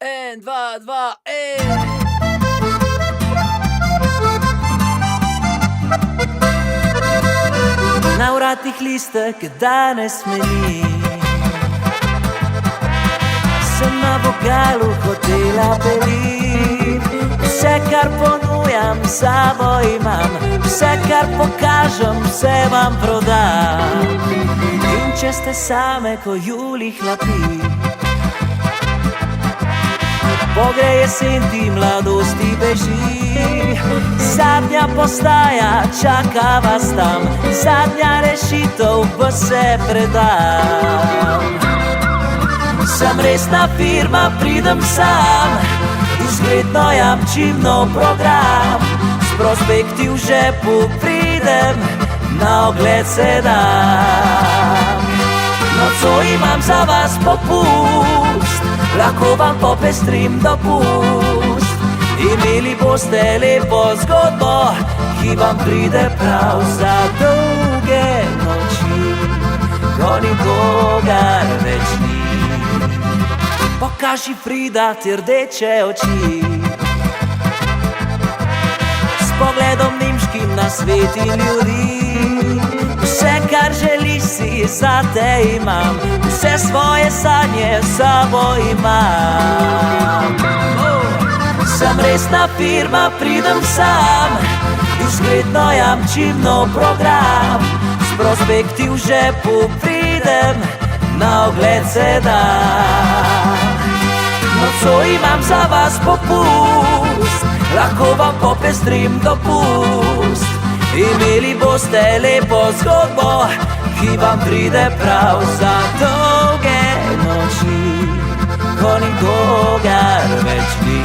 En, dva, dva, Na vratih listek danes meni, sem na vogalu hotela belit. Vse, kar ponujam, sabo imam, vse, kar pokažem, vse vam prodam. In če ste same ko julih hlapi, pogre jesen ti mladosti beži. Zadnja postaja, čaka vas tam, zadnja rešitev, pa se predam. Sem resna firma, pridem sam, izgledno jamčim nov program. S prospekti v žepu pridem, na ogled se dam. Nocoj imam za vas popust, lahko vam popestrim dopust. Imeli boste lepo zgodbo, ki vam pride prav za dolge noči, ko nikogar več ni. Pokaži, Frida, ti rdeče oči, s pogledom nemškim na svet in ljudi. Vse, kar želiš, si zate imam, vse svoje sanje s sabo imam. Sem resna firma, pridem sam, izgledno jamčim nov program. S prospekti v žepu pridem, na ogled se dam. Nocoj imam za vas popust, lahko vam popestrim dopust. Imeli boste lepo zgodbo, ki vam pride prav za dolge noči, ko nikogar več ni.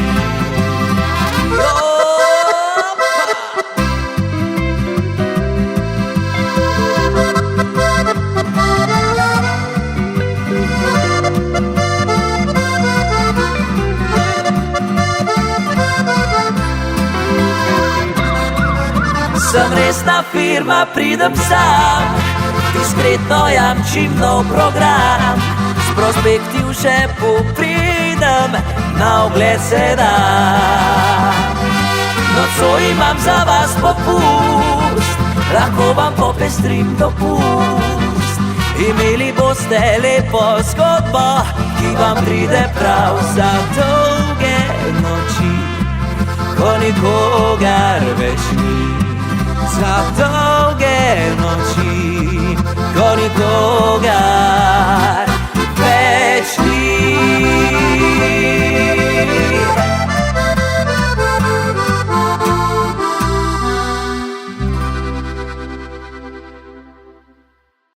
Sem resna firma, pridem sam, diskretno jamčim nov program. S prospekti v žepu pridem, na ogled se dam. Nocoj imam za vas popust, lahko vam popestrim dopust. Imeli boste lepo zgodbo, ki vam pride prav za dolge noči, ko nikogar več ni. Za dolge noči, ko nikogar več ni.